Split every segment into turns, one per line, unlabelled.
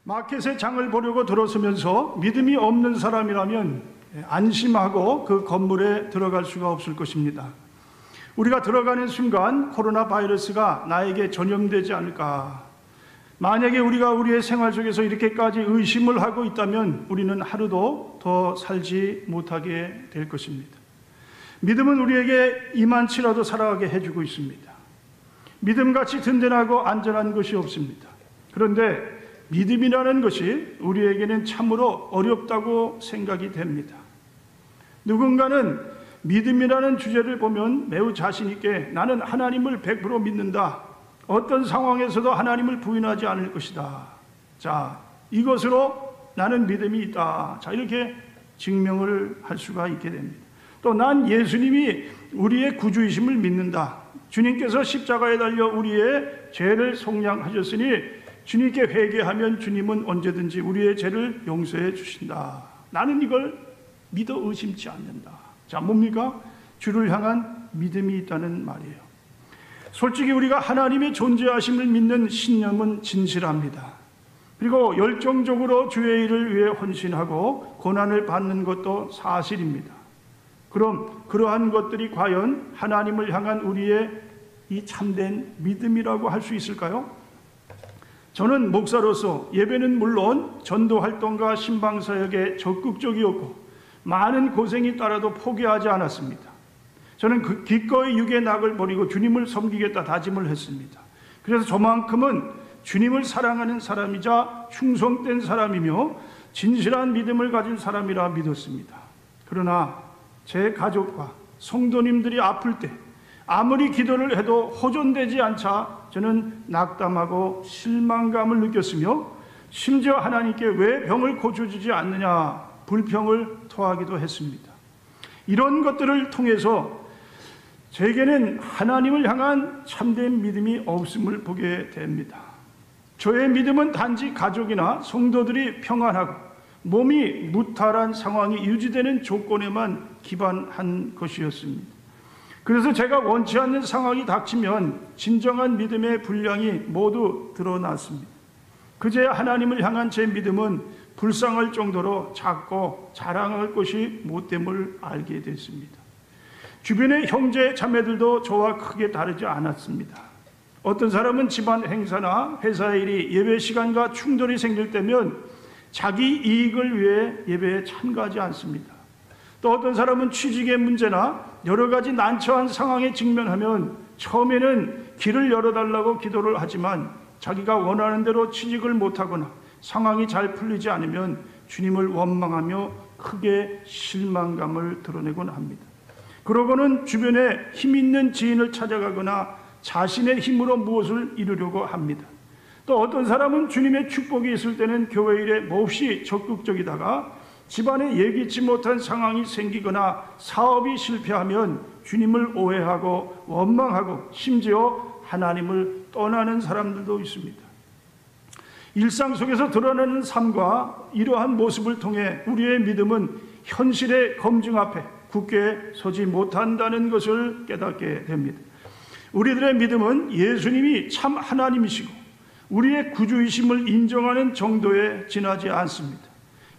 마켓에 장을 보려고 들어서면서 믿음이 없는 사람이라면 안심하고 그 건물에 들어갈 수가 없을 것입니다. 우리가 들어가는 순간 코로나 바이러스가 나에게 전염되지 않을까? 만약에 우리가 우리의 생활 속에서 이렇게까지 의심을 하고 있다면 우리는 하루도 더 살지 못하게 될 것입니다. 믿음은 우리에게 이만치라도 살아가게 해주고 있습니다. 믿음같이 든든하고 안전한 것이 없습니다. 그런데 믿음이라는 것이 우리에게는 참으로 어렵다고 생각이 됩니다. 누군가는 믿음이라는 주제를 보면 매우 자신 있게 나는 하나님을 100% 믿는다. 어떤 상황에서도 하나님을 부인하지 않을 것이다. 자, 이것으로 나는 믿음이 있다. 자, 이렇게 증명을 할 수가 있게 됩니다. 또 난 예수님이 우리의 구주이심을 믿는다. 주님께서 십자가에 달려 우리의 죄를 속량하셨으니 주님께 회개하면 주님은 언제든지 우리의 죄를 용서해 주신다. 나는 이걸 믿어 의심치 않는다. 자, 뭡니까? 주를 향한 믿음이 있다는 말이에요. 솔직히 우리가 하나님의 존재하심을 믿는 신념은 진실합니다. 그리고 열정적으로 주의 일을 위해 헌신하고 고난을 받는 것도 사실입니다. 그럼 그러한 것들이 과연 하나님을 향한 우리의 이 참된 믿음이라고 할 수 있을까요? 저는 목사로서 예배는 물론 전도 활동과 신방 사역에 적극적이었고 많은 고생이 따라도 포기하지 않았습니다. 저는 기꺼이 육의 낙을 버리고 주님을 섬기겠다 다짐을 했습니다. 그래서 저만큼은 주님을 사랑하는 사람이자 충성된 사람이며 진실한 믿음을 가진 사람이라 믿었습니다. 그러나 제 가족과 성도님들이 아플 때 아무리 기도를 해도 호전되지 않자 저는 낙담하고 실망감을 느꼈으며 심지어 하나님께 왜 병을 고쳐주지 않느냐 불평을 토하기도 했습니다. 이런 것들을 통해서 제게는 하나님을 향한 참된 믿음이 없음을 보게 됩니다. 저의 믿음은 단지 가족이나 성도들이 평안하고 몸이 무탈한 상황이 유지되는 조건에만 기반한 것이었습니다. 그래서 제가 원치 않는 상황이 닥치면 진정한 믿음의 분량이 모두 드러났습니다. 그제야 하나님을 향한 제 믿음은 불쌍할 정도로 작고 자랑할 것이 못됨을 알게 됐습니다. 주변의 형제 자매들도 저와 크게 다르지 않았습니다. 어떤 사람은 집안 행사나 회사 일이 예배 시간과 충돌이 생길 때면 자기 이익을 위해 예배에 참가하지 않습니다. 또 어떤 사람은 취직의 문제나 여러 가지 난처한 상황에 직면하면 처음에는 길을 열어달라고 기도를 하지만 자기가 원하는 대로 취직을 못하거나 상황이 잘 풀리지 않으면 주님을 원망하며 크게 실망감을 드러내곤 합니다. 그러고는 주변에 힘 있는 지인을 찾아가거나 자신의 힘으로 무엇을 이루려고 합니다. 또 어떤 사람은 주님의 축복이 있을 때는 교회 일에 몹시 적극적이다가 집안에 예기치 못한 상황이 생기거나 사업이 실패하면 주님을 오해하고 원망하고 심지어 하나님을 떠나는 사람들도 있습니다. 일상 속에서 드러나는 삶과 이러한 모습을 통해 우리의 믿음은 현실의 검증 앞에 굳게 서지 못한다는 것을 깨닫게 됩니다. 우리들의 믿음은 예수님이 참 하나님이시고 우리의 구주이심을 인정하는 정도에 지나지 않습니다.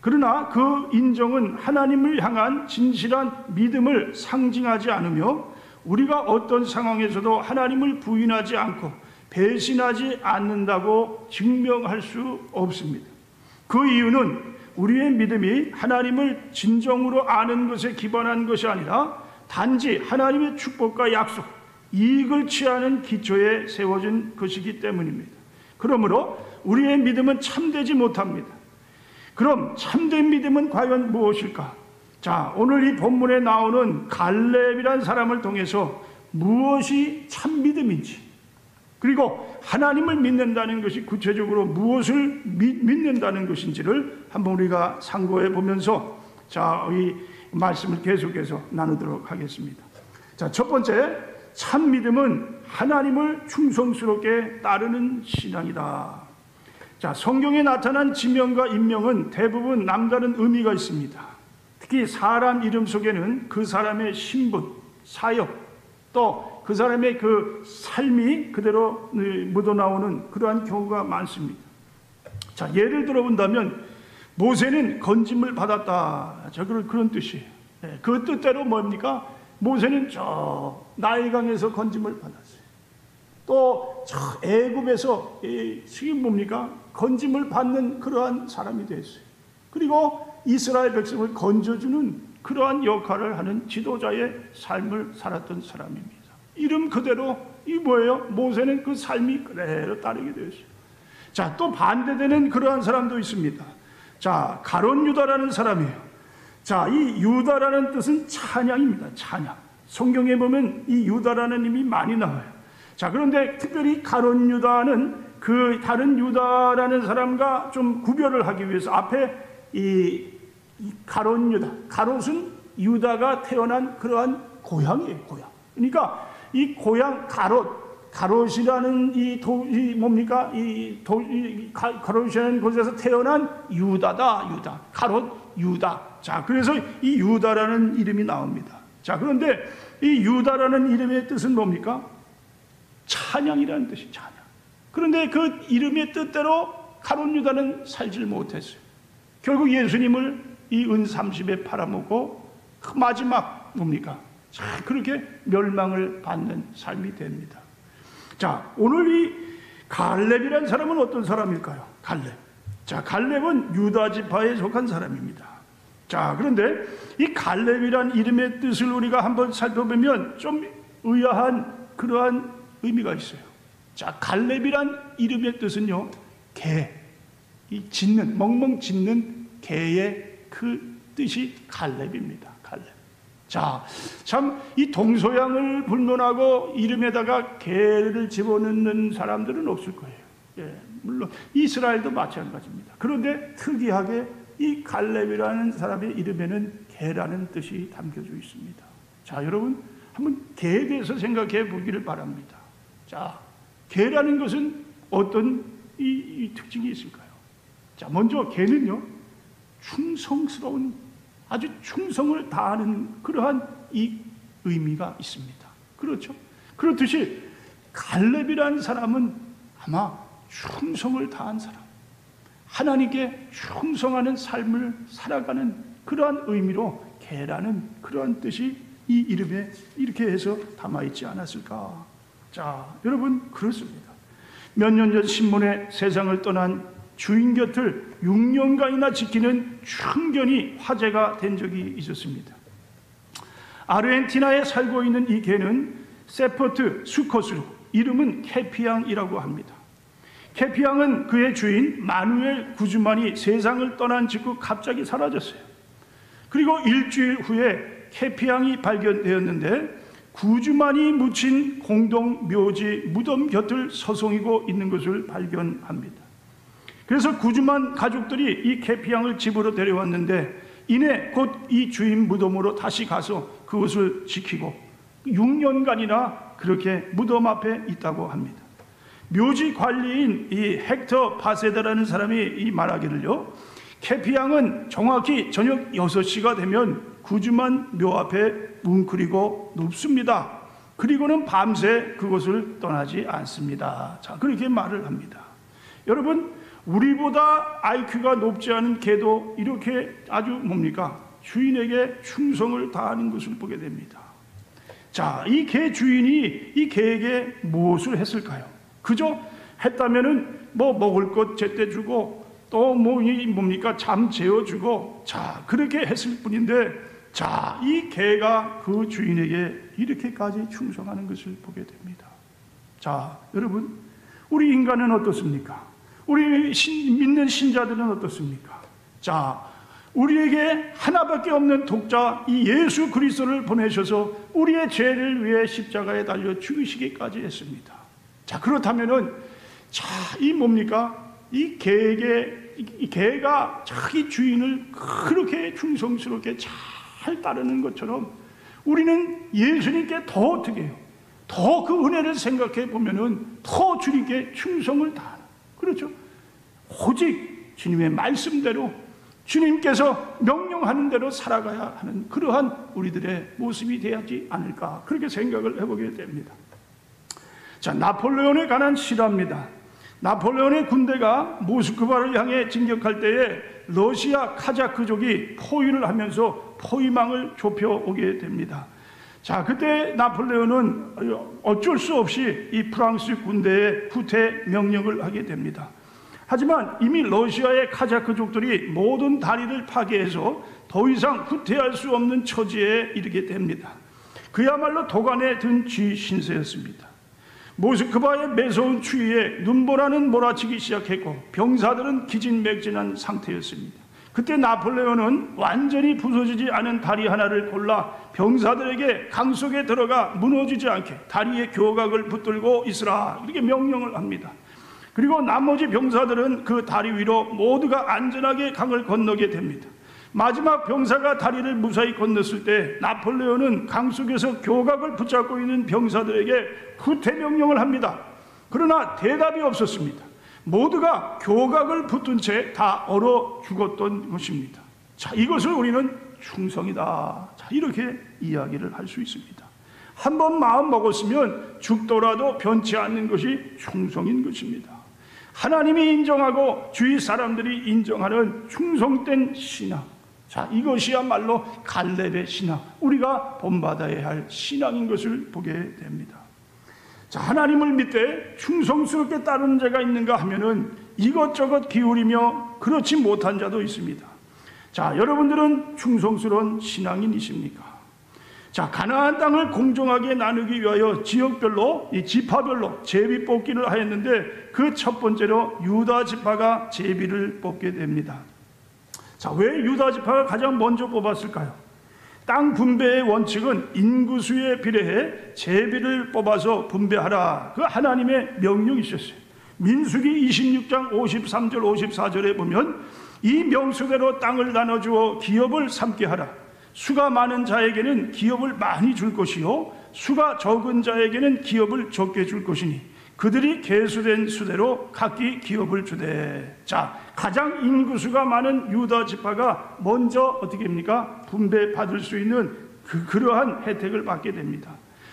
그러나 그 인정은 하나님을 향한 진실한 믿음을 상징하지 않으며 우리가 어떤 상황에서도 하나님을 부인하지 않고 배신하지 않는다고 증명할 수 없습니다. 그 이유는 우리의 믿음이 하나님을 진정으로 아는 것에 기반한 것이 아니라 단지 하나님의 축복과 약속, 이익을 취하는 기초에 세워진 것이기 때문입니다. 그러므로 우리의 믿음은 참되지 못합니다. 그럼 참된 믿음은 과연 무엇일까? 자, 오늘 이 본문에 나오는 갈렙이라는 사람을 통해서 무엇이 참 믿음인지, 그리고 하나님을 믿는다는 것이 구체적으로 무엇을 믿는다는 것인지를 한번 우리가 상고해 보면서 자, 이 말씀을 계속해서 나누도록 하겠습니다. 자, 첫 번째, 참 믿음은 하나님을 충성스럽게 따르는 신앙이다. 자, 성경에 나타난 지명과 인명은 대부분 남다른 의미가 있습니다. 특히 사람 이름 속에는 그 사람의 신분, 사역, 또 그 사람의 그 삶이 그대로 묻어나오는 그러한 경우가 많습니다. 자, 예를 들어 본다면 모세는 건짐을 받았다. 자, 그런 뜻이에요. 그 뜻대로 뭡니까? 모세는 저 나일강에서 건짐을 받았어요. 또 저 애굽에서 지금 뭡니까? 건짐을 받는 그러한 사람이 됐어요. 그리고 이스라엘 백성을 건져주는 그러한 역할을 하는 지도자의 삶을 살았던 사람입니다. 이름 그대로 이 뭐예요? 모세는 그 삶이 그대로 따르게 되었어요. 자, 또 반대되는 그러한 사람도 있습니다. 자, 가론 유다라는 사람이에요. 자, 이 유다라는 뜻은 찬양입니다. 찬양. 성경에 보면 이 유다라는 이름이 많이 나와요. 자, 그런데 특별히 가론 유다는 그 다른 유다라는 사람과 좀 구별을 하기 위해서 앞에 이 가론 유다, 가롯은 유다가 태어난 그러한 고향이에요, 고향. 그러니까 이 고향 가롯이라는 가롯이라는 곳에서 태어난 유다다, 유다. 가롯, 유다. 자, 그래서 이 유다라는 이름이 나옵니다. 자, 그런데 이 유다라는 이름의 뜻은 뭡니까? 찬양이라는 뜻이 찬양. 그런데 그 이름의 뜻대로 가롯 유다는 살질 못했어요. 결국 예수님을 이 은 30에 팔아먹고 그 마지막 뭡니까? 자, 그렇게 멸망을 받는 삶이 됩니다. 자, 오늘 이 갈렙이라는 사람은 어떤 사람일까요? 갈렙. 자, 갈렙은 유다 지파에 속한 사람입니다. 자, 그런데 이 갈렙이란 이름의 뜻을 우리가 한번 살펴보면 좀 의아한 그러한 의미가 있어요. 자, 갈렙이란 이름의 뜻은요, 개, 이 짖는, 멍멍 짖는 개의 그 뜻이 갈렙입니다. 갈렙. 자, 참 이 동서양을 불문하고 이름에다가 개를 집어넣는 사람들은 없을 거예요. 예, 물론 이스라엘도 마찬가지입니다. 그런데 특이하게 이 갈렙이라는 사람의 이름에는 개라는 뜻이 담겨져 있습니다. 자, 여러분 한번 개에 대해서 생각해 보기를 바랍니다. 자, 개라는 것은 어떤 이 특징이 있을까요? 자, 먼저 개는요, 충성스러운, 아주 충성을 다하는 그러한 이 의미가 있습니다. 그렇죠? 그렇듯이 갈렙이라는 사람은 아마 충성을 다한 사람, 하나님께 충성하는 삶을 살아가는 그러한 의미로 개라는 그러한 뜻이 이 이름에 이렇게 해서 담아있지 않았을까? 자, 여러분 그렇습니다. 몇 년 전 신문에 세상을 떠난 주인 곁을 6년간이나 지키는 충견이 화제가 된 적이 있었습니다. 아르헨티나에 살고 있는 이 개는 세퍼트 수컷으로 이름은 캐피앙이라고 합니다. 캐피앙은 그의 주인 마누엘 구즈만이 세상을 떠난 직후 갑자기 사라졌어요. 그리고 일주일 후에 캐피앙이 발견되었는데 구즈만이 묻힌 공동 묘지 무덤 곁을 서성이고 있는 것을 발견합니다. 그래서 구즈만 가족들이 이 캐피앙을 집으로 데려왔는데 이내 곧 이 주인 무덤으로 다시 가서 그것을 지키고 6년간이나 그렇게 무덤 앞에 있다고 합니다. 묘지 관리인 이 헥터 바세다라는 사람이 이 말하기를요, 캐피앙은 정확히 저녁 6시가 되면 구즈만 묘 앞에 뭉클이고 눕습니다. 그리고는 밤새 그곳을 떠나지 않습니다. 자, 그렇게 말을 합니다. 여러분, 우리보다 IQ가 높지 않은 개도 이렇게 아주 뭡니까? 주인에게 충성을 다하는 것을 보게 됩니다. 자, 이 개 주인이 이 개에게 무엇을 했을까요? 그저 했다면은 뭐 먹을 것 제때 주고 또 뭡니까? 잠 재워주고, 자, 그렇게 했을 뿐인데, 자, 이 개가 그 주인에게 이렇게까지 충성하는 것을 보게 됩니다. 자, 여러분, 우리 인간은 어떻습니까? 우리 믿는 신자들은 어떻습니까? 자, 우리에게 하나밖에 없는 독자 이 예수 그리스도를 보내셔서 우리의 죄를 위해 십자가에 달려 죽으시기까지 했습니다. 자, 그렇다면은, 자, 이 뭡니까? 이 개가 자기 주인을 그렇게 충성스럽게 잘 따르는 것처럼 우리는 예수님께 더 어떻게 해요? 더 그 은혜를 생각해 보면은 더 주님께 충성을 다하는, 그렇죠? 오직 주님의 말씀대로 주님께서 명령하는 대로 살아가야 하는 그러한 우리들의 모습이 되지 않을까, 그렇게 생각을 해보게 됩니다. 자, 나폴레온에 관한 실화입니다. 나폴레온의 군대가 모스크바를 향해 진격할 때에 러시아 카자크족이 포위를 하면서 포위망을 좁혀오게 됩니다. 자, 그때 나폴레온은 어쩔 수 없이 이 프랑스 군대에 후퇴 명령을 하게 됩니다. 하지만 이미 러시아의 카자크족들이 모든 다리를 파괴해서 더 이상 후퇴할 수 없는 처지에 이르게 됩니다. 그야말로 도간에 든 쥐 신세였습니다. 모스크바의 매서운 추위에 눈보라는 몰아치기 시작했고 병사들은 기진맥진한 상태였습니다. 그때 나폴레온은 완전히 부서지지 않은 다리 하나를 골라 병사들에게 강 속에 들어가 무너지지 않게 다리의 교각을 붙들고 있으라, 이렇게 명령을 합니다. 그리고 나머지 병사들은 그 다리 위로 모두가 안전하게 강을 건너게 됩니다. 마지막 병사가 다리를 무사히 건넜을 때 나폴레온은 강 속에서 교각을 붙잡고 있는 병사들에게 후퇴 명령을 합니다. 그러나 대답이 없었습니다. 모두가 교각을 붙든 채 다 얼어 죽었던 것입니다. 자, 이것을 우리는 충성이다, 자, 이렇게 이야기를 할 수 있습니다. 한번 마음 먹었으면 죽더라도 변치 않는 것이 충성인 것입니다. 하나님이 인정하고 주위 사람들이 인정하는 충성된 신앙, 자, 이것이야말로 갈렙의 신앙, 우리가 본받아야 할 신앙인 것을 보게 됩니다. 자, 하나님을 믿되 충성스럽게 따르는 자가 있는가 하면은 이것저것 기울이며 그렇지 못한 자도 있습니다. 자, 여러분들은 충성스러운 신앙인이십니까? 자, 가나안 땅을 공정하게 나누기 위하여 지역별로, 이 지파별로 제비 뽑기를 하였는데 그 첫 번째로 유다 지파가 제비를 뽑게 됩니다. 자, 왜 유다 지파가 가장 먼저 뽑았을까요? 땅 분배의 원칙은 인구수에 비례해 제비를 뽑아서 분배하라, 그 하나님의 명령이셨어요. 민수기 26장 53절 54절에 보면 이 명수대로 땅을 나눠주어 기업을 삼게 하라. 수가 많은 자에게는 기업을 많이 줄 것이요 수가 적은 자에게는 기업을 적게 줄 것이니 그들이 계수된 수대로 각기 기업을 주되. 자, 가장 인구수가 많은 유다 지파가 먼저 어떻게 합니까? 분배받을 수 있는 그러한 혜택을 받게 됩니다.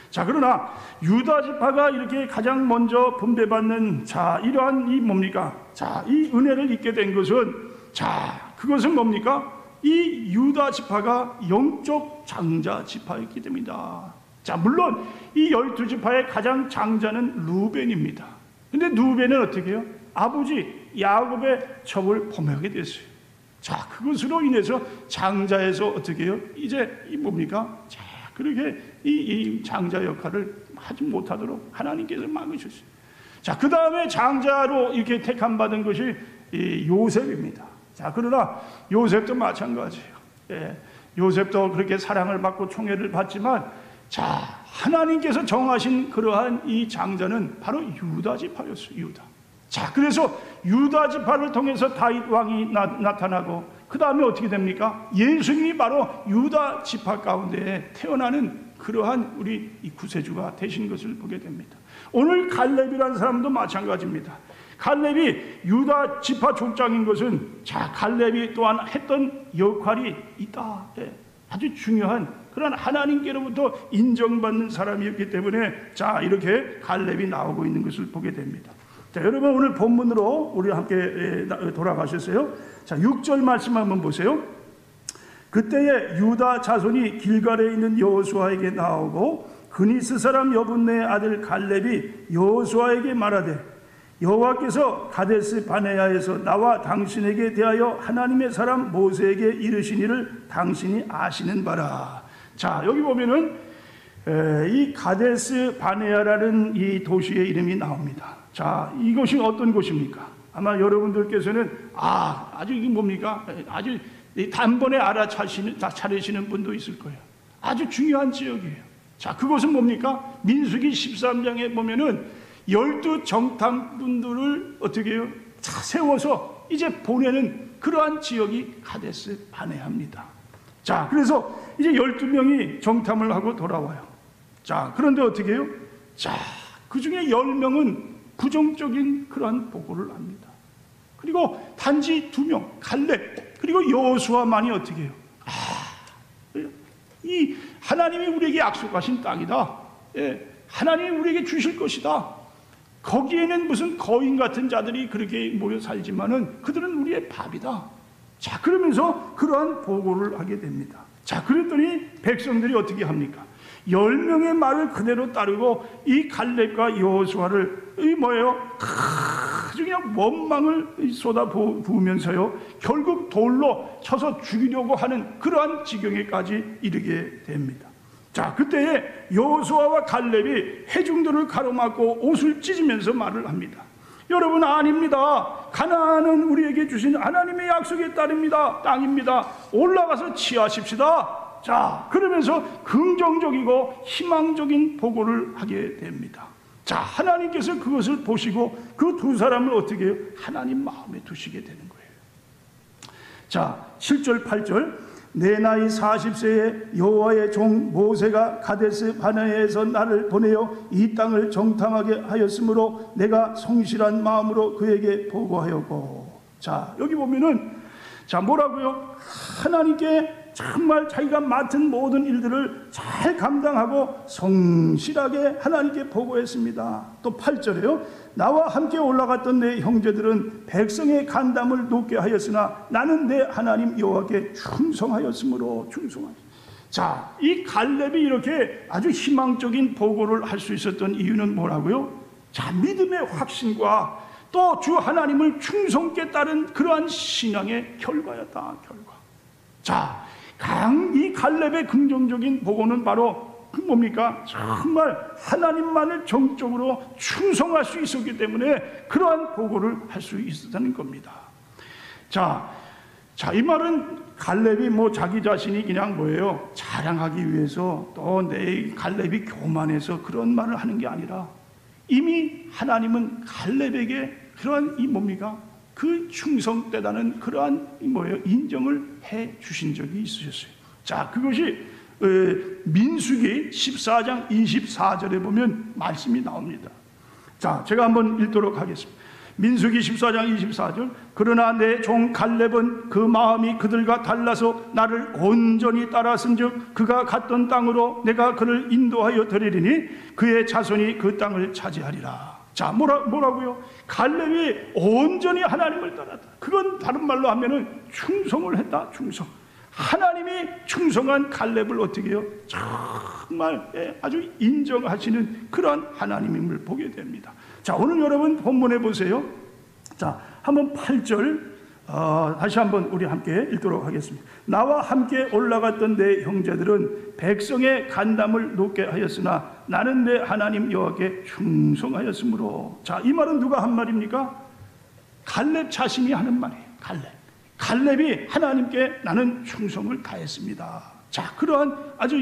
자, 그러나 유다 지파가 이렇게 가장 먼저 분배받는, 자, 이러한 이 뭡니까? 자, 이 은혜를 입게 된 것은, 자, 그것은 뭡니까? 이 유다 지파가 영적 장자 지파였기 때문이다. 자, 물론 이 12지파의 가장 장자는 루벤입니다. 근데 루벤은 어떻게 해요? 아버지 야곱의 첩을 범하게 됐어요. 자, 그것으로 인해서 장자에서 어떻게 해요? 이제 이 뭡니까? 자, 그렇게 이 장자 역할을 하지 못하도록 하나님께서 막으셨어요. 자, 그 다음에 장자로 이렇게 택함받은 것이 이 요셉입니다. 자, 그러나 요셉도 마찬가지예요. 예, 요셉도 그렇게 사랑을 받고 총애를 받지만, 자, 하나님께서 정하신 그러한 이 장자는 바로 유다 지파였어요. 유다. 자, 그래서 유다 지파를 통해서 다윗 왕이 나타나고 그 다음에 어떻게 됩니까? 예수님이 바로 유다 지파 가운데 태어나는 그러한 우리 이 구세주가 되신 것을 보게 됩니다. 오늘 갈렙이라는 사람도 마찬가지입니다. 갈렙이 유다 지파 족장인 것은, 자, 갈렙이 또한 했던 역할이 있다. 예, 아주 중요한 그런 하나님께로부터 인정받는 사람이었기 때문에, 자, 이렇게 갈렙이 나오고 있는 것을 보게 됩니다. 자, 여러분 오늘 본문으로 우리 함께 돌아가셨어요. 자, 6절 말씀 한번 보세요. 그때에 유다 자손이 길갈에 있는 여호수아에게 나오고 그니스 사람 여분네의 아들 갈렙이 여호수아에게 말하되 여호와께서 가데스 바네아에서 나와 당신에게 대하여 하나님의 사람 모세에게 이르시니를 당신이 아시는 바라. 자, 여기 보면은 이 가데스 바네아라는 이 도시의 이름이 나옵니다. 자, 이것이 어떤 곳입니까? 아마 여러분들께서는 아주 이게 뭡니까? 아주 단번에 차리시는 분도 있을 거예요. 아주 중요한 지역이에요. 자, 그것은 뭡니까? 민수기 13장에 보면은 12 정탐꾼들을 어떻게 해요? 세워서 이제 보내는 그러한 지역이 가데스 바네아입니다. 자, 그래서 이제 12명이 정탐을 하고 돌아와요. 자, 그런데 어떻게 해요? 자, 그 중에 10명은 부정적인 그러한 보고를 합니다. 그리고 단지 2명, 갈렙, 그리고 여호수아만이 어떻게 해요? 이 하나님이 우리에게 약속하신 땅이다. 예, 하나님이 우리에게 주실 것이다. 거기에는 무슨 거인 같은 자들이 그렇게 모여 살지만은 그들은 우리의 밥이다. 자, 그러면서 그러한 보고를 하게 됩니다. 자, 그랬더니 백성들이 어떻게 합니까? 10명의 말을 그대로 따르고 이 갈렙과 여호수아를 아주 그냥 원망을 쏟아 부으면서요, 결국 돌로 쳐서 죽이려고 하는 그러한 지경에까지 이르게 됩니다. 자, 그때에 여호수아와 갈렙이 회중들을 가로막고 옷을 찢으면서 말을 합니다. 여러분, 아닙니다. 가나안은 우리에게 주신 하나님의 약속에 따릅니다. 땅입니다. 올라가서 취하십시다. 자, 그러면서 긍정적이고 희망적인 보고를 하게 됩니다. 자, 하나님께서 그것을 보시고 그 두 사람을 어떻게 해요? 하나님 마음에 두시게 되는 거예요. 자, 7절 8절 내 나이 40세에 여호와의 종 모세가 가데스 바네아에서 나를 보내어 이 땅을 정탐하게 하였으므로 내가 성실한 마음으로 그에게 보고하였고. 자, 여기 보면은 자, 뭐라고요? 하나님께 정말 자기가 맡은 모든 일들을 잘 감당하고 성실하게 하나님께 보고했습니다. 또 8절에요. 나와 함께 올라갔던 내 형제들은 백성의 간담을 높게 하였으나 나는 내 하나님 여호와께 충성하였으므로 충성하였습니다. 자, 이 갈렙이 이렇게 아주 희망적인 보고를 할 수 있었던 이유는 뭐라고요? 자, 믿음의 확신과 또 주 하나님을 충성케 따른 그러한 신앙의 결과였다. 결과. 자, 이 갈렙의 긍정적인 보고는 바로 뭡니까? 정말 하나님만을 정적으로 충성할 수 있었기 때문에 그러한 보고를 할 수 있었다는 겁니다. 자, 이 말은 갈렙이 자기 자신이 그냥 뭐예요? 자랑하기 위해서 또 내 갈렙이 교만해서 그런 말을 하는 게 아니라 이미 하나님은 갈렙에게 그러한 뭡니까? 그 충성되다는 그러한 인정을 해 주신 적이 있으셨어요. 자, 그것이 민수기 14장 24절에 보면 말씀이 나옵니다. 자, 제가 한번 읽도록 하겠습니다. 민수기 14장 24절 그러나 내 종 갈렙은 그 마음이 그들과 달라서 나를 온전히 따랐은즉 그가 갔던 땅으로 내가 그를 인도하여 드리리니 그의 자손이 그 땅을 차지하리라. 자, 뭐라고요? 갈렙이 온전히 하나님을 따랐다. 그건 다른 말로 하면은 충성을 했다. 충성. 하나님이 충성한 갈렙을 어떻게 해요? 정말 아주 인정하시는 그러한 하나님임을 보게 됩니다. 자, 오늘 여러분 본문에 보세요. 자, 한번 8절 다시 한번 우리 함께 읽도록 하겠습니다. 나와 함께 올라갔던 내 형제들은 백성의 간담을 높게 하였으나 나는 내 하나님 여호와께 충성하였으므로. 자, 이 말은 누가 한 말입니까? 갈렙 자신이 하는 말이에요. 갈렙이 하나님께 나는 충성을 다했습니다. 자, 그러한 아주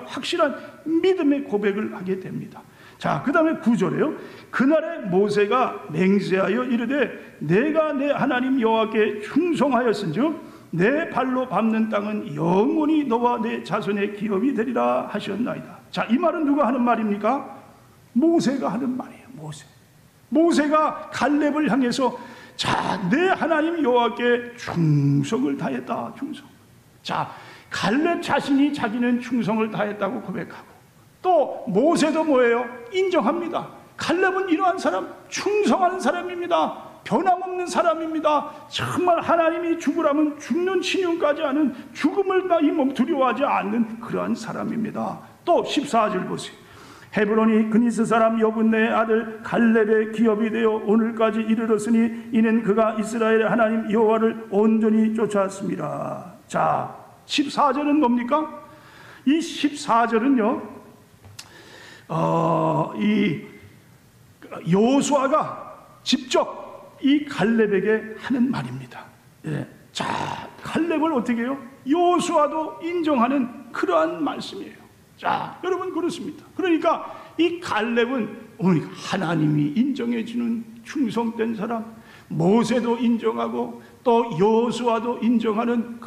확실한 믿음의 고백을 하게 됩니다. 자, 그 다음에 9절에요. 그날에 모세가 맹세하여 이르되 내가 내 하나님 여호와께 충성하였은즉 내 발로 밟는 땅은 영원히 너와 내 자손의 기업이 되리라 하셨나이다. 자, 이 말은 누가 하는 말입니까? 모세가 하는 말이에요. 모세가 갈렙을 향해서 자, 내 하나님 여호와께 충성을 다했다. 충성. 자, 갈렙 자신이 자기는 충성을 다했다고 고백하고 또 모세도 뭐예요? 인정합니다. 갈렙은 이러한 사람, 충성하는 사람입니다. 변함없는 사람입니다. 정말 하나님이 죽으라면 죽는 신용까지 하는 죽음을 다 이 몸 두려워하지 않는 그러한 사람입니다. 또 14절 보세요. 헤브론이 그니스 사람 여분네의 아들 갈렙의 기업이 되어 오늘까지 이르렀으니 이는 그가 이스라엘의 하나님 여호와를 온전히 쫓았습니다. 자, 14절은 뭡니까? 이 14절은요 이 여호수아가 직접 이 갈렙에게 하는 말입니다. 예. 자, 갈렙을 어떻게 해요? 여호수아도 인정하는 그러한 말씀이에요. 자, 여러분 그렇습니다. 그러니까 이 갈렙은 하나님이 인정해주는 충성된 사람, 모세도 인정하고 또 여호수아도 인정하는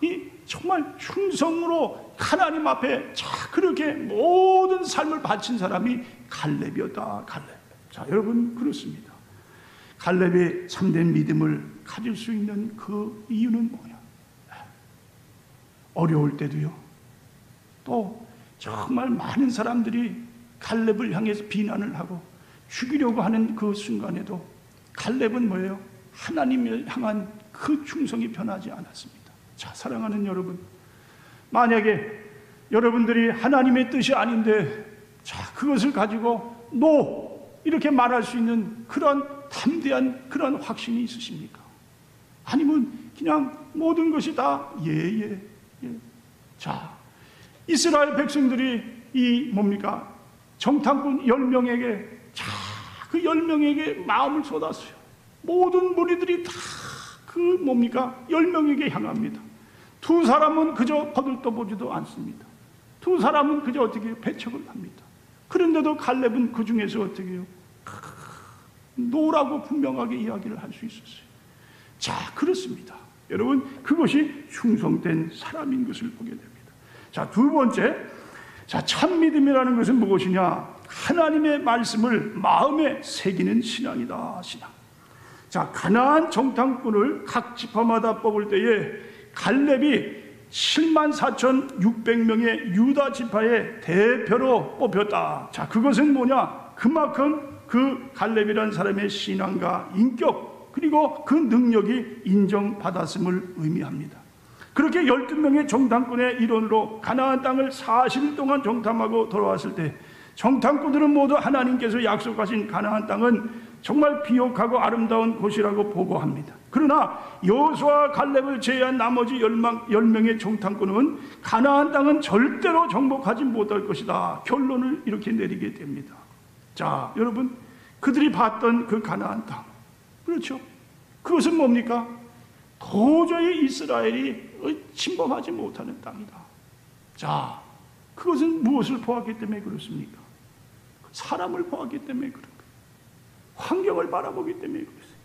이 정말 충성으로 하나님 앞에 그렇게 모든 삶을 바친 사람이 갈렙이었다. 갈렙. 자, 여러분 그렇습니다. 갈렙의 참된 믿음을 가질 수 있는 그 이유는 뭐냐? 어려울 때도요. 또 정말 많은 사람들이 갈렙을 향해서 비난을 하고 죽이려고 하는 그 순간에도 갈렙은 뭐예요? 하나님을 향한 그 충성이 변하지 않았습니다. 자, 사랑하는 여러분, 만약에 여러분들이 하나님의 뜻이 아닌데 자, 그것을 가지고 NO! 이렇게 말할 수 있는 그런 담대한 그런 확신이 있으십니까? 아니면 그냥 모든 것이 다 예. 자, 이스라엘 백성들이 이 뭡니까? 정탐꾼 10명에게 그 10명에게 마음을 쏟았어요. 모든 무리들이 다 그 뭡니까? 10명에게 향합니다. 두 사람은 그저 거들떠보지도 않습니다. 두 사람은 그저 어떻게 배척을 합니다. 그런데도 갈렙은 그 중에서 어떻게 해요? 노라고 분명하게 이야기를 할 수 있었어요. 자, 그렇습니다. 여러분, 그것이 충성된 사람인 것을 보게 됩니다. 자, 두 번째, 자, 참 믿음이라는 것은 무엇이냐? 하나님의 말씀을 마음에 새기는 신앙이다. 신앙. 자, 가나안 정탐꾼을 각 지파마다 뽑을 때에 갈렙이 74,600명의 유다 지파의 대표로 뽑혔다. 자, 그것은 뭐냐? 그만큼 그 갈렙이라는 사람의 신앙과 인격 그리고 그 능력이 인정받았음을 의미합니다. 그렇게 12명의 정탐꾼의 일원으로 가나안 땅을 40일 동안 정탐하고 돌아왔을 때 정탐꾼들은 모두 하나님께서 약속하신 가나안 땅은 정말 비옥하고 아름다운 곳이라고 보고합니다. 그러나 여호수아와 갈렙을 제외한 나머지 10명의 정탐꾼은 가나안 땅은 절대로 정복하지 못할 것이다. 결론을 이렇게 내리게 됩니다. 자, 여러분, 그들이 봤던 그 가나안 땅, 그렇죠? 그것은 뭡니까? 도저히 이스라엘이 침범하지 못하는 땅이다. 자, 그것은 무엇을 보았기 때문에 그렇습니까? 사람을 보았기 때문에 그런 거예요. 환경을 바라보기 때문에 그랬어요.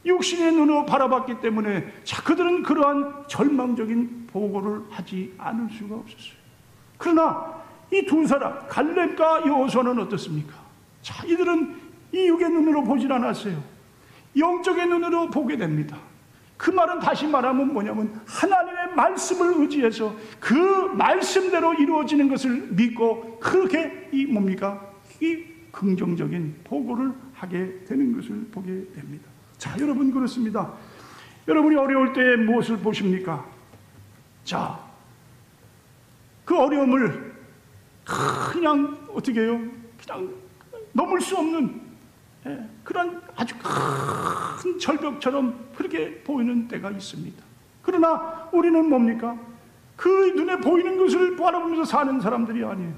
육신의 눈으로 바라봤기 때문에 자, 그들은 그러한 절망적인 보고를 하지 않을 수가 없었어요. 그러나 이 두 사람, 갈렙과 여호수아는 어떻습니까? 자, 이들은 이 육의 눈으로 보질 않았어요. 영적의 눈으로 보게 됩니다. 그 말은 다시 말하면 뭐냐면 하나님의 말씀을 의지해서 그 말씀대로 이루어지는 것을 믿고 그렇게 이 뭡니까? 이 긍정적인 보고를 하게 되는 것을 보게 됩니다. 자, 여러분, 그렇습니다. 여러분이 어려울 때 무엇을 보십니까? 자, 그 어려움을 그냥 어떻게 해요? 그냥 넘을 수 없는 그런 아주 큰 절벽처럼 그렇게 보이는 때가 있습니다. 그러나 우리는 뭡니까? 그 눈에 보이는 것을 바라보면서 사는 사람들이 아니에요.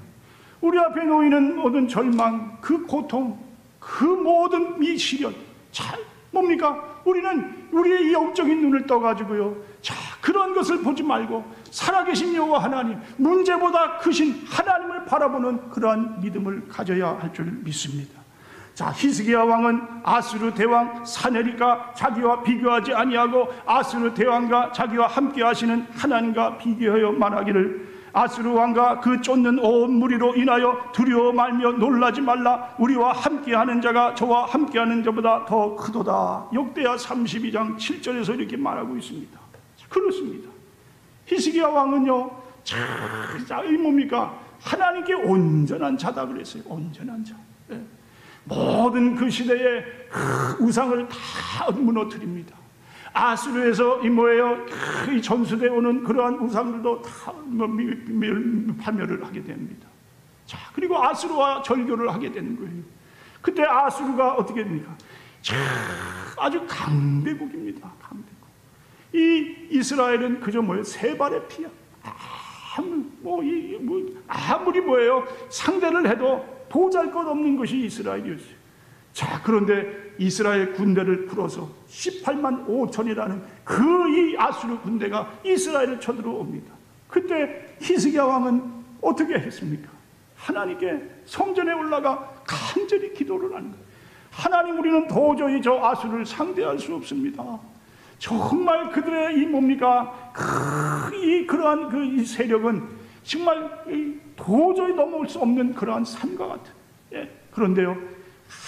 우리 앞에 놓이는 모든 절망, 그 고통, 그 모든 이 시련, 자, 뭡니까? 우리는 우리의 이 영적인 눈을 떠가지고요, 자, 그런 것을 보지 말고 살아계신 여호와 하나님, 문제보다 크신 하나님을 바라보는 그러한 믿음을 가져야 할 줄 믿습니다. 자, 히스기야 왕은 아수르 대왕 사네립과 자기와 비교하지 아니하고 아수르 대왕과 자기와 함께 하시는 하나님과 비교하여 말하기를 아수르 왕과 그 쫓는 온 무리로 인하여 두려워 말며 놀라지 말라. 우리와 함께하는 자가 저와 함께하는 자보다 더 크도다. 역대하 32장 7절에서 이렇게 말하고 있습니다. 그렇습니다. 히스기야 왕은요, 자, 이 뭡니까? 하나님께 온전한 자다 그랬어요. 온전한 자. 네. 모든 그 시대의 그 우상을 다 무너뜨립니다. 아수르에서 이 뭐예요? 이 전수되어 오는 그러한 우상들도 다 파멸을 하게 됩니다. 자, 그리고 아수르와 절교를 하게 되는 거예요. 그때 아수르가 어떻게 됩니까? 자, 아주 강대국입니다. 강대국. 이 이스라엘은 그저 뭐예요? 세 발의 피야. 아무리 뭐예요? 상대를 해도 보잘것없는 것이 이스라엘이었어요. 자, 그런데 이스라엘 군대를 풀어서 18만 5천이라는 그 이 아수르 군대가 이스라엘을 쳐들어옵니다. 그때 히스기야 왕은 어떻게 했습니까? 하나님께 성전에 올라가 간절히 기도를 하는 거예요. 하나님, 우리는 도저히 저 아수르를 상대할 수 없습니다. 정말 그들의 이 뭡니까? 그러한 그 이 세력은 정말 도저히 넘을 수 없는 그러한 산과 같은. 예. 그런데요,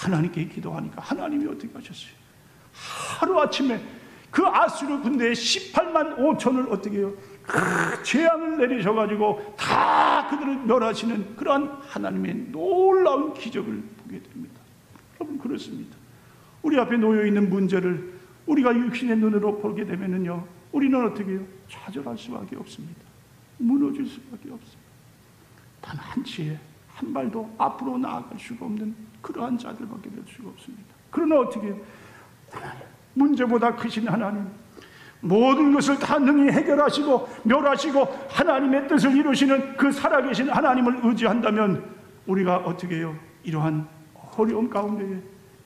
하나님께 기도하니까 하나님이 어떻게 하셨어요? 하루아침에 그 아수르 군대의 18만 5천을 어떻게 해요? 재앙을 내리셔가지고 다 그들을 멸하시는 그러한 하나님의 놀라운 기적을 보게 됩니다. 여러분, 그렇습니다. 우리 앞에 놓여 있는 문제를 우리가 육신의 눈으로 보게 되면은요, 우리는 어떻게 해요? 좌절할 수밖에 없습니다. 무너질 수밖에 없습니다. 단 한치의 한 발도 앞으로 나아갈 수가 없는 그러한 자들밖에 될 수가 없습니다. 그러나 어떻게 해요? 문제보다 크신 하나님, 모든 것을 다 능히 해결하시고 멸하시고 하나님의 뜻을 이루시는 그 살아계신 하나님을 의지한다면 우리가 어떻게 해요? 이러한 어려움 가운데에,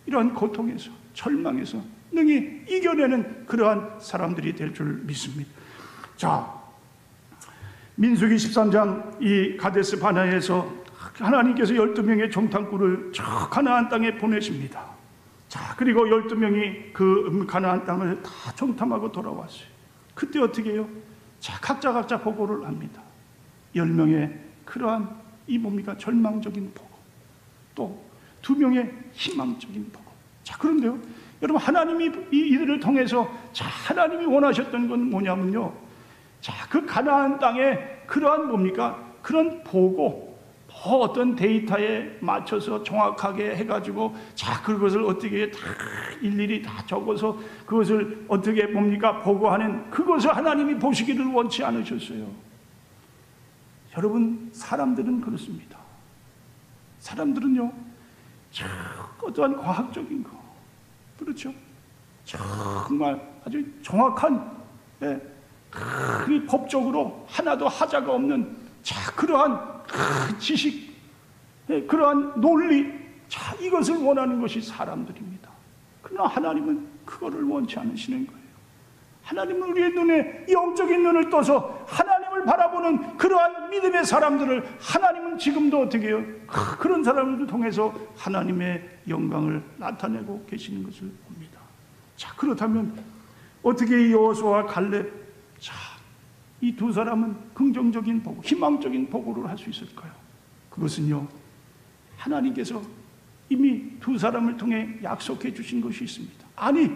이러한 고통에서, 절망에서 능히 이겨내는 그러한 사람들이 될 줄 믿습니다. 자, 민수기 13장 이 가데스 바네아에서 하나님께서 12명의 정탐꾼을 저 가나안 땅에 보내십니다. 자, 그리고 12명이 그 가나안 땅을 다 정탐하고 돌아왔어요. 그때 어떻게 해요? 자, 각자 보고를 합니다. 10명의 그러한 이 뭡니까? 절망적인 보고, 또 2명의 희망적인 보고. 자, 그런데요, 여러분, 하나님이 이들을 통해서 자, 하나님이 원하셨던 건 뭐냐면요, 자, 그 가나안 땅에 그러한 뭡니까? 그런 보고, 어떤 데이터에 맞춰서 정확하게 해가지고, 자, 그것을 어떻게 다 일일이 다 적어서 그것을 어떻게 뭡니까? 보고하는 그것을 하나님이 보시기를 원치 않으셨어요. 여러분, 사람들은 그렇습니다. 사람들은요, 어떠한 과학적인 거, 그렇죠? 정말 아주 정확한, 그 법적으로 하나도 하자가 없는, 자, 그러한 지식, 그러한 논리, 자, 이것을 원하는 것이 사람들입니다. 그러나 하나님은 그거를 원치 않으시는 거예요. 하나님은 우리의 눈에 영적인 눈을 떠서 하나님을 바라보는 그러한 믿음의 사람들을 하나님은 지금도 어떻게 해요? 그런 사람들을 통해서 하나님의 영광을 나타내고 계시는 것을 봅니다. 자, 그렇다면 어떻게 여호수아와 갈렙, 자, 이 두 사람은 긍정적인 보고, 희망적인 보고를 할 수 있을까요? 그것은요, 하나님께서 이미 두 사람을 통해 약속해 주신 것이 있습니다. 아니,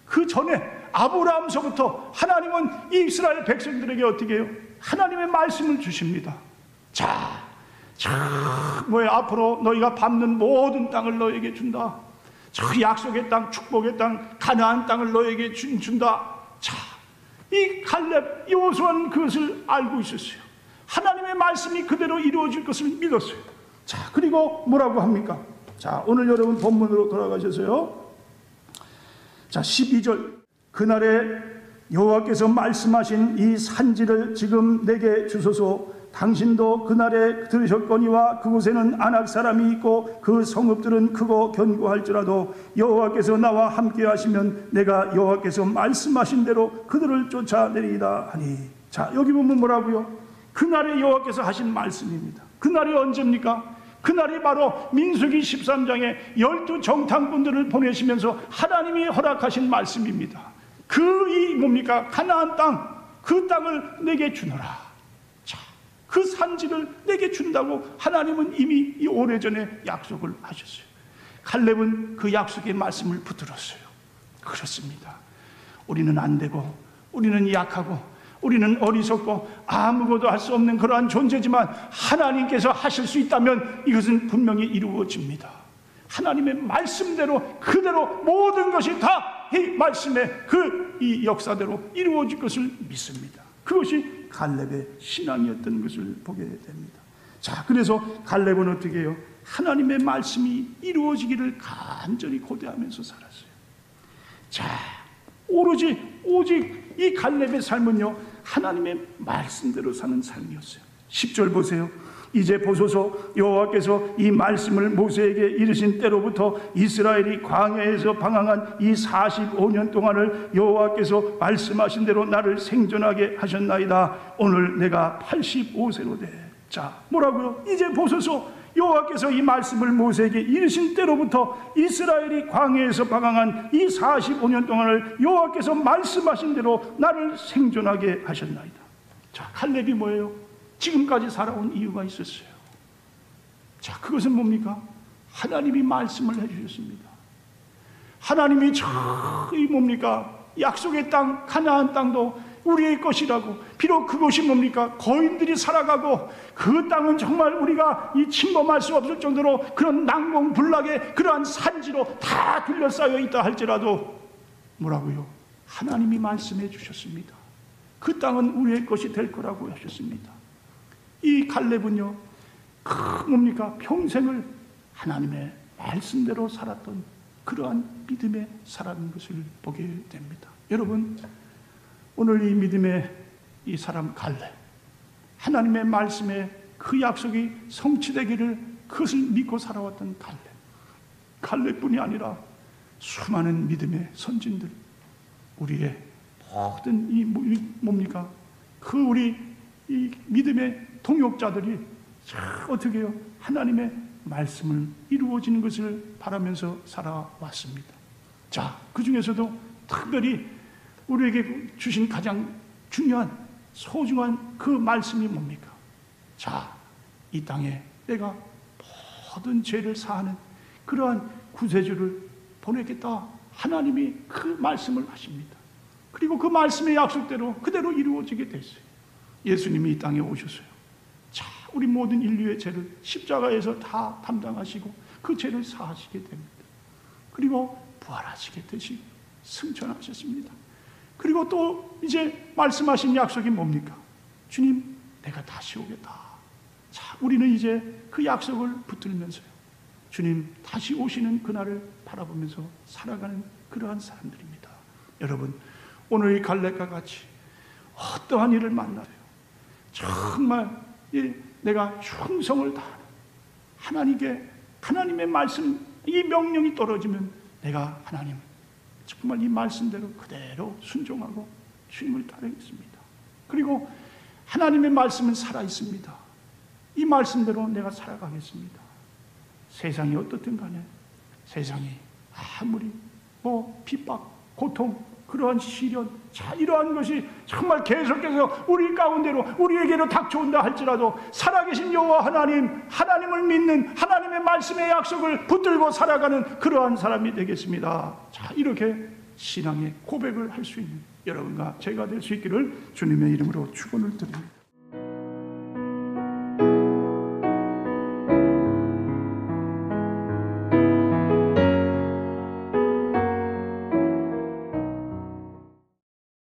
그 전에 아브라함서부터 하나님은 이스라엘 백성들에게 어떻게 해요? 하나님의 말씀을 주십니다. 자, 뭐야, 앞으로 너희가 밟는 모든 땅을 너에게 준다. 저 약속의 땅, 축복의 땅, 가나안 땅을 너에게 준다. 자, 이 갈렙, 여호수아는 그것을 알고 있었어요. 하나님의 말씀이 그대로 이루어질 것을 믿었어요. 자, 그리고 뭐라고 합니까? 자, 오늘 여러분 본문으로 돌아가셔서요, 자, 12절, 그날에 여호와께서 말씀하신 이 산지를 지금 내게 주소서. 당신도 그날에 들으셨거니와 그곳에는 아낙 사람이 있고 그 성읍들은 크고 견고할지라도 여호와께서 나와 함께 하시면 내가 여호와께서 말씀하신 대로 그들을 쫓아내리이다 하니. 자, 여기 보면 뭐라고요? 그날에 여호와께서 하신 말씀입니다. 그날이 언제입니까? 그날이 바로 민수기 13장에 12 정탐꾼들을 보내시면서 하나님이 허락하신 말씀입니다. 그 이 뭡니까? 가나안 땅, 그 땅을 내게 주노라. 그 산지를 내게 준다고 하나님은 이미 이 오래전에 약속을 하셨어요. 갈렙은 그 약속의 말씀을 붙들었어요. 그렇습니다. 우리는 안 되고, 우리는 약하고, 우리는 어리석고 아무것도 할 수 없는 그러한 존재지만 하나님께서 하실 수 있다면 이것은 분명히 이루어집니다. 하나님의 말씀대로 그대로 모든 것이 다 이 말씀의 이 역사대로 이루어질 것을 믿습니다. 그것이 갈렙의 신앙이었던 것을 보게 됩니다. 자, 그래서 갈렙은 어떻게 해요? 하나님의 말씀이 이루어지기를 간절히 고대하면서 살았어요. 자, 오직 이 갈렙의 삶은요, 하나님의 말씀대로 사는 삶이었어요. 10절 보세요. 이제 보소서, 여호와께서 이 말씀을 모세에게 이르신 때로부터 이스라엘이 광야에서 방황한 이 45년 동안을 여호와께서 말씀하신 대로 나를 생존하게 하셨나이다. 오늘 내가 85세로 돼. 자, 뭐라고요? 이제 보소서, 여호와께서 이 말씀을 모세에게 이르신 때로부터 이스라엘이 광야에서 방황한 이 45년 동안을 여호와께서 말씀하신 대로 나를 생존하게 하셨나이다. 자, 갈렙이 뭐예요? 지금까지 살아온 이유가 있었어요. 자, 그것은 뭡니까? 하나님이 말씀을 해주셨습니다. 하나님이 저희 뭡니까? 약속의 땅, 가나안 땅도 우리의 것이라고, 비록 그곳이 뭡니까? 거인들이 살아가고 그 땅은 정말 우리가 이 침범할 수 없을 정도로 그런 난공불락의 그러한 산지로 다 둘러싸여 있다 할지라도 뭐라고요? 하나님이 말씀해 주셨습니다. 그 땅은 우리의 것이 될 거라고 하셨습니다. 이 갈렙은요, 뭡니까? 평생을 하나님의 말씀대로 살았던 그러한 믿음의 사람인 것을 보게 됩니다. 여러분, 오늘 이 믿음의 이 사람 갈렙, 하나님의 말씀에 그 약속이 성취되기를 그것을 믿고 살아왔던 갈렙뿐이 아니라 수많은 믿음의 선진들, 우리의 모든 이 뭡니까? 그 우리 이 믿음의 동역자들이 어떻게 해요? 하나님의 말씀을 이루어지는 것을 바라면서 살아왔습니다. 자, 그 중에서도 특별히 우리에게 주신 가장 중요한 소중한 그 말씀이 뭡니까? 자, 이 땅에 내가 모든 죄를 사하는 그러한 구세주를 보내겠다. 하나님이 그 말씀을 하십니다. 그리고 그 말씀의 약속대로 그대로 이루어지게 됐어요. 예수님이 이 땅에 오셨어요. 자, 우리 모든 인류의 죄를 십자가에서 다 담당하시고 그 죄를 사하시게 됩니다. 그리고 부활하시게 되시고 승천하셨습니다. 그리고 또 이제 말씀하신 약속이 뭡니까? 주님, 내가 다시 오겠다. 자, 우리는 이제 그 약속을 붙들면서요, 주님 다시 오시는 그날을 바라보면서 살아가는 그러한 사람들입니다. 여러분, 오늘 이 갈렙과 같이 어떠한 일을 만나요, 정말 내가 충성을 다하는 하나님께, 하나님의 말씀, 이 명령이 떨어지면 내가 하나님 정말 이 말씀대로 그대로 순종하고 주님을 따르겠습니다. 그리고 하나님의 말씀은 살아있습니다. 이 말씀대로 내가 살아가겠습니다. 세상이 어떻든 간에, 세상이 아무리 핍박, 고통, 그러한 시련, 자, 이러한 것이 정말 계속해서 우리 가운데로, 우리에게로 닥쳐온다 할지라도 살아계신 여호와 하나님, 하나님을 믿는 하나님의 말씀의 약속을 붙들고 살아가는 그러한 사람이 되겠습니다. 자, 이렇게 신앙의 고백을 할 수 있는 여러분과 제가 될 수 있기를 주님의 이름으로 축원을 드립니다.